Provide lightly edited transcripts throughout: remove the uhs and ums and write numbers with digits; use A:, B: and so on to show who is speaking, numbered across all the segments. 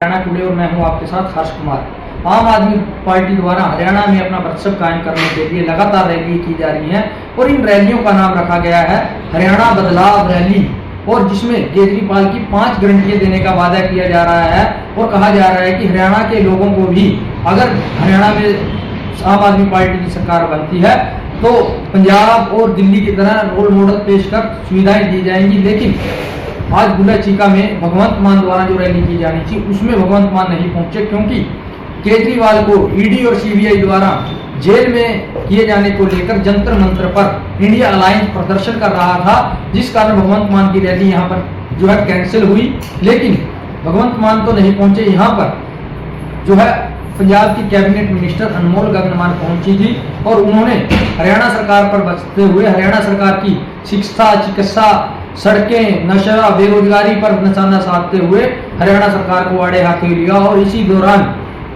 A: Haryana today और मैं हूं आपके साथ हर्ष कुमार। आम आदमी पार्टी द्वारा हरियाणा में अपना वर्चस्व कायम करने के लिए लगातार रैली की जा रही है और इन रैलियों का नाम रखा गया है हरियाणा बदलाव रैली, और जिसमें केजरीवाल की 5 गारंटियां देने का वादा किया जा रहा है और कहा जा रहा है कि हरियाणा के लोगों को भी अगर हरियाणा में आम आदमी पार्टी की सरकार बनती है तो पंजाब और दिल्ली की तरह रोल मॉडल पेश कर सुविधाएं दी जाएंगी। लेकिन आज बुला चीका में भगवंत मान द्वारा जो रैली की जानी थी उसमें भगवंत मान नहीं पहुंचे, क्योंकि केजरीवाल को ईडी और सीबीआई द्वारा जेल में किए जाने को लेकर जंतर मंत्र पर इंडिया अलायंस प्रदर्शन कर रहा था, जिस कारण भगवंत मान की रैली यहाँ पर जो है कैंसिल हुई। लेकिन भगवंत मान तो नहीं पहुंचे, यहाँ पर जो है पंजाब की कैबिनेट मिनिस्टर अनमोल गगनमान पहुंची थी और उन्होंने हरियाणा सरकार पर बचते हुए हरियाणा सरकार की शिक्षा, चिकित्सा, सड़कें, नशा, बेरोजगारी पर निशाना साधते हुए हरियाणा सरकार को आड़े हाथों लिया। और इसी दौरान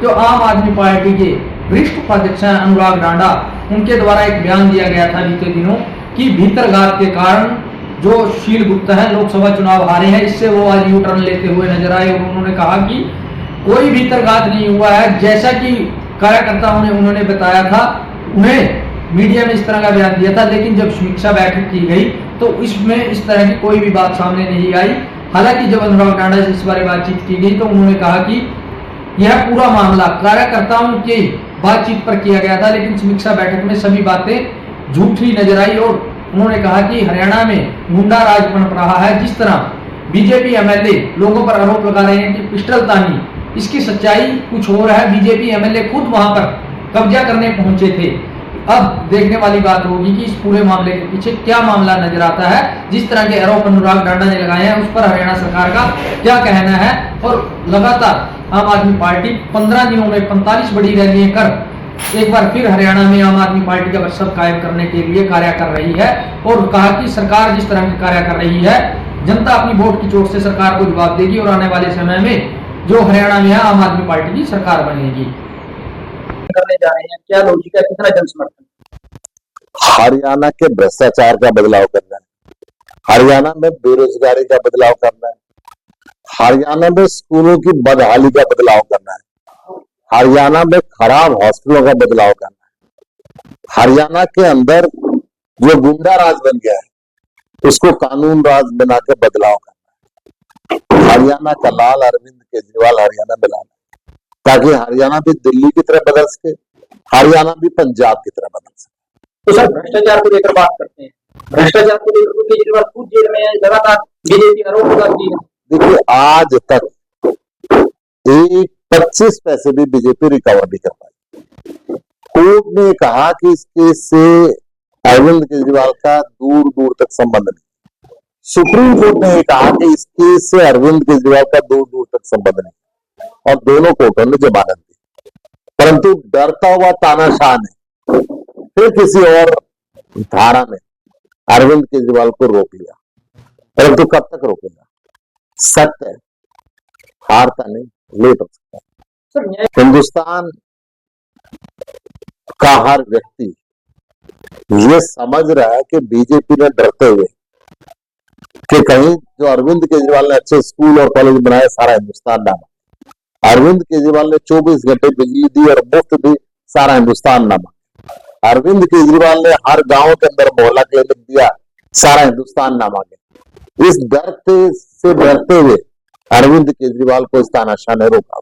A: जो आम आदमी पार्टी के वरिष्ठ उपाध्यक्ष हैं अनुराग डांडा, उनके द्वारा एक बयान दिया गया था बीते दिनों कि भीतरघात के कारण जो शील गुप्ता है लोकसभा चुनाव हारे हैं, इससे वो आज यू टर्न लेते हुए नजर आए और उन्होंने कहा कि कोई भीतरघात नहीं हुआ है। जैसा कि कार्यकर्ताओं ने उन्होंने बताया था, उन्हें मीडिया में इस तरह का बयान दिया था, लेकिन जब समीक्षा बैठक की गई तो इसमें इस तरह की कोई भी बात सामने नहीं आई। हालांकि जब अनुराग डांडा से इस बारे बातचीत की गई तो उन्होंने कहा कि यह पूरा मामला कार्यकर्ताओं की बातचीत पर किया गया था, लेकिन समीक्षा बैठक में सभी बातें झूठी नजर आई। और उन्होंने कहा कि हरियाणा में गुंडा राज पनप रहा है। जिस तरह बीजेपी एमएलए लोगों पर आरोप लगा रहे हैं कि पिस्टल तानी, इसकी सच्चाई कुछ और है। बीजेपी एमएलए खुद वहां पर कब्जा करने पहुंचे थे। अब देखने वाली बात होगी कि इस पूरे मामले के पीछे क्या मामला नजर आता है। जिस तरह के आरोप अनुराग डांडा ने लगाए हैं उस पर हरियाणा सरकार का क्या कहना है। और लगातार आम आदमी पार्टी 15 दिनों में 45 बड़ी रैलियां कर एक बार फिर हरियाणा में आम आदमी पार्टी का वर्चस्व कायम करने के लिए कार्य कर रही है और कहा कि सरकार जिस तरह की कार्य कर रही है, जनता अपनी वोट की चोट से सरकार को जवाब देगी और आने वाले समय में जो हरियाणा में है आम आदमी पार्टी की सरकार बनेगी। करने जा रहे हैं, क्या लॉजिक है, कितना जन समर्थन?
B: हरियाणा के भ्रष्टाचार का बदलाव करना है, हरियाणा में बेरोजगारी का बदलाव करना है, हरियाणा में स्कूलों की बदहाली का बदलाव करना है, हरियाणा में खराब हॉस्पिटलों का बदलाव करना है, हरियाणा के अंदर जो गुंडा राज बन गया है उसको कानून राज बना के बदलाव करना है। हरियाणा का लाल अरविंद केजरीवाल हरियाणा में लाना, ताकि हरियाणा भी दिल्ली की तरह बदल सके, हरियाणा भी पंजाब की तरह बदल सके।
A: तो सर भ्रष्टाचार को लेकर बात करते हैं, भ्रष्टाचार को लेकर केजरीवाल खुद जेल में है, लगातार बीजेपी आरोप लगाती है।
B: देखिए, आज तक एक 25 पैसे भी बीजेपी रिकवर नहीं कर पाई। कोर्ट ने कहा कि इस केस से अरविंद केजरीवाल का दूर दूर तक संबंध नहीं। सुप्रीम कोर्ट ने कहा कि इस केस से अरविंद केजरीवाल का दूर दूर तक संबंध नहीं और दोनों कोर्टों ने जमानत दी। परंतु डरता हुआ तानाशाह ने फिर किसी और धारा में अरविंद केजरीवाल को रोक लिया। परंतु कब तक रोकेगा? सत्य है, हारता नहीं, लेट हो सकता है। हिंदुस्तान का हर व्यक्ति ये समझ रहा है कि बीजेपी ने डरते हुए कि कहीं जो अरविंद केजरीवाल ने अच्छे स्कूल और कॉलेज बनाए सारा हिंदुस्तान नामा, अरविंद केजरीवाल ने 24 घंटे बिजली दी और मुफ्त दी सारा हिंदुस्तान नामा, अरविंद केजरीवाल ने हर गांव के अंदर मोहल्ला क्लिनिक दिया सारा हिंदुस्तान नामा के। इस डर से डरते हुए अरविंद केजरीवाल को इस तानाशाह ने रोका।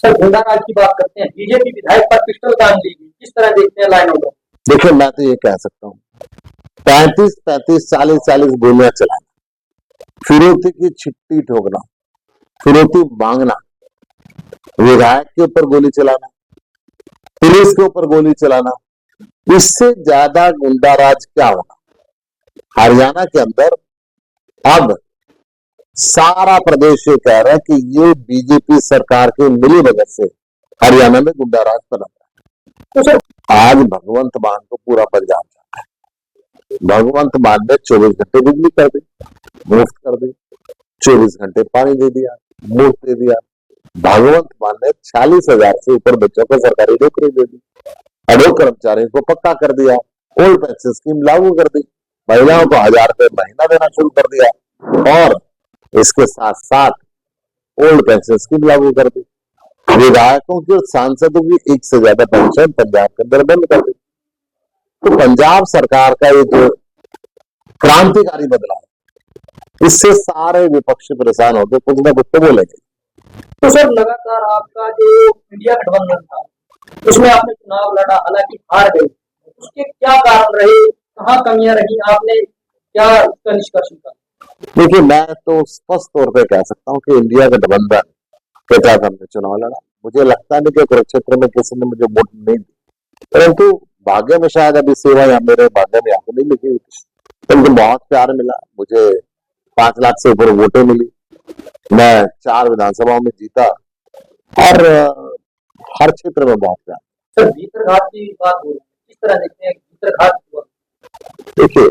A: सर गुंडा राज की बात करते हैं, बीजेपी विधायक पर पिस्टल तान ली, किस तरह देखते हैं लाइन को?
B: देखिए, मैं तो ये कह सकता हूँ 35-35, 40-40 गोलियां चलाना, फिरौती की चिट्ठी ठोकना, फिरौती मांगना, विधायक के ऊपर गोली चलाना, पुलिस के ऊपर गोली चलाना, इससे ज्यादा गुंडा राज क्या होगा? हरियाणा के अंदर अब सारा प्रदेश ये कह रहा है कि ये बीजेपी सरकार की मिली भगत से हरियाणा में गुंडा राज बना रहा है। आज भगवंत मान को पूरा पंजाब जाता है। भगवंत मान ने 24 घंटे बिजली कर दी, मुफ्त कर दी, 24 घंटे पानी दे दिया, मुफ्त दे दिया। भगवंत मान ने 46,000 से ऊपर बच्चों को सरकारी नौकरी दे दी, अड़ों कर्मचारियों को पक्का कर दिया, ओल्ड पेंशन स्कीम लागू कर दी, महिलाओं को 1000 रुपए महीना देना शुरू कर दिया और इसके साथ साथ ओल्ड पेंशन स्कीम लागू कर दी, विधायकों की और सांसदों की एक से ज्यादा पेंशन पंजाब के अंदर बंद कर दी। तो पंजाब सरकार का ये जो क्रांतिकारी बदलाव, इससे सारे विपक्षी परेशान होकर कुछ ना कुछ तो बोलेंगे।
A: तो सर लगातार आपका जो इंडिया गठबंधन था उसमें आपने चुनाव लड़ा, हालांकि हार गए, उसके क्या कारण रहे, कहाँ कमियां रही, आपने क्या उसका निष्कर्ष निकाला?
B: देखिए, मैं तो स्पष्ट तौर पे कह सकता हूँ कि इंडिया गठबंधन के तहत हमने चुनाव लड़ा। मुझे लगता नहीं कि कुरुक्षेत्र में किसी ने मुझे वोट नहीं दी, परंतु भाग्य में शायद अभी सेवा या मेरे भाग्य में आके नहीं लिखी हुई, परंतु बहुत प्यार मिला मुझे। 5 लाख से ऊपर वोटें मिली, मैं 4 विधानसभाओं में जीता और हर क्षेत्र में बहुत प्यार।
A: सर भीतरघात की बात हो रही है, किस तरह देखते हैं भीतरघात हुआ?
B: देखिए,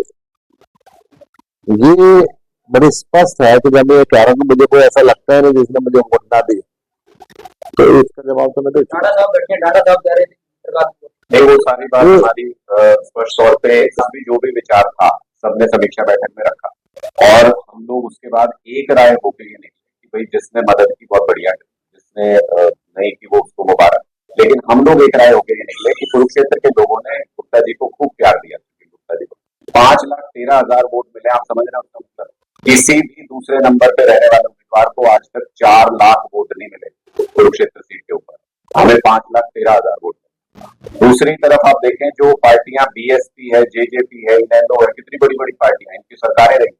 B: ये बड़ी स्पष्ट है कि जब ये कह रहा हूँ मुझे कोई ऐसा लगता है नहीं जिसने मुझे वोट ना दी, तो इसका जवाब तो मैं
A: डाटा साहब बैठे, डाटा साहब कह रहे थे भीतरघात हुआ।
C: नहीं, वो सारी बात हमारी स्पष्ट तौर पे सभी जो भी विचार था सबने समीक्षा बैठक में रखा और हम लोग उसके बाद एक राय होकर ये निकले कि भाई जिसने मदद की बहुत बढ़िया, जिसने नहीं की वो उसको मुबारक। लेकिन हम लोग एक राय होकर ये निकले कि कुरुक्षेत्र के लोगों ने गुप्ता जी को खूब प्यार दिया। गुप्ता जी को 5,13,000 वोट मिले। आप समझ रहे हैं उसका मतलब? किसी भी दूसरे नंबर पे रहने वाले उम्मीदवार को आज तक 4 लाख वोट नहीं मिले कुरुक्षेत्र सीट के ऊपर, हमें 5,13,000 वोट। दूसरी तरफ आप देखें जो पार्टियां बीएसपी है, जेजेपी है, इनेलो है, कितनी बड़ी बड़ी पार्टियां, इनकी सरकारें रही,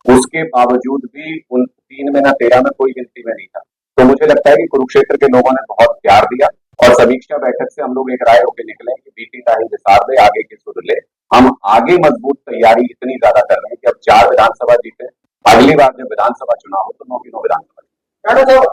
C: उसके बावजूद भी उन 3 में ना 13 में कोई गिनती में नहीं था। तो मुझे लगता है कि कुरुक्षेत्र के लोगों ने बहुत प्यार दिया और समीक्षा बैठक से हम लोग एक राय होकर निकले कि बीती तारीख विसार दे, आगे की सुध ले। हम आगे मजबूत तैयारी इतनी ज्यादा कर रहे हैं कि अब 4 विधानसभा जीते, अगली बार जब विधानसभा चुनाव हो तो 9 की 9 विधानसभा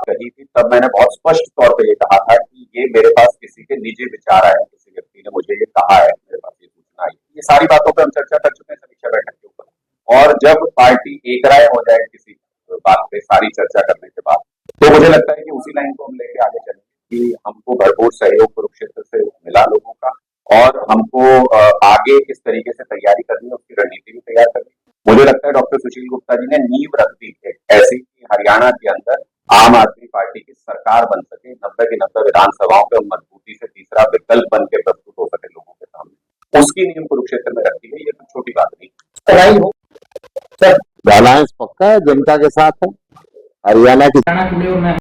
C: कही थी। तब मैंने बहुत स्पष्ट तौर पर ये कहा था कि ये मेरे पास किसी के निजी विचार आए, किसी व्यक्ति ने मुझे ये कहा है, मेरे पास ये सूचना आई। ये सारी बातों पर हम चर्चा कर चुके हैं समीक्षा बैठक के ऊपर, और जब पार्टी एक राय हो जाए किसी बात पे सारी चर्चा करने के बाद, तो मुझे लगता है कि उसी लाइन को हम लेके आगे चलेंगे कि हमको भरपूर सहयोग कुरुक्षेत्र से मिला लोगों का और हमको आगे किस तरीके से तैयारी करनी है उसकी रणनीति भी तैयार करनी। मुझे लगता है डॉक्टर सुशील गुप्ता जी ने नींव रख दी है ऐसी कि हरियाणा के अंदर आम आदमी पार्टी की सरकार बन सके, 90 की 90 विधानसभाओं पे मजबूती से तीसरा विकल्प बन के प्रस्तुत हो सके लोगों के सामने। उसकी नींव कुरुक्षेत्र में रखी है, ये तो छोटी बात नहीं।
B: बैलेंस पक्का है, जनता के साथ है। हरियाणा की
A: और मैं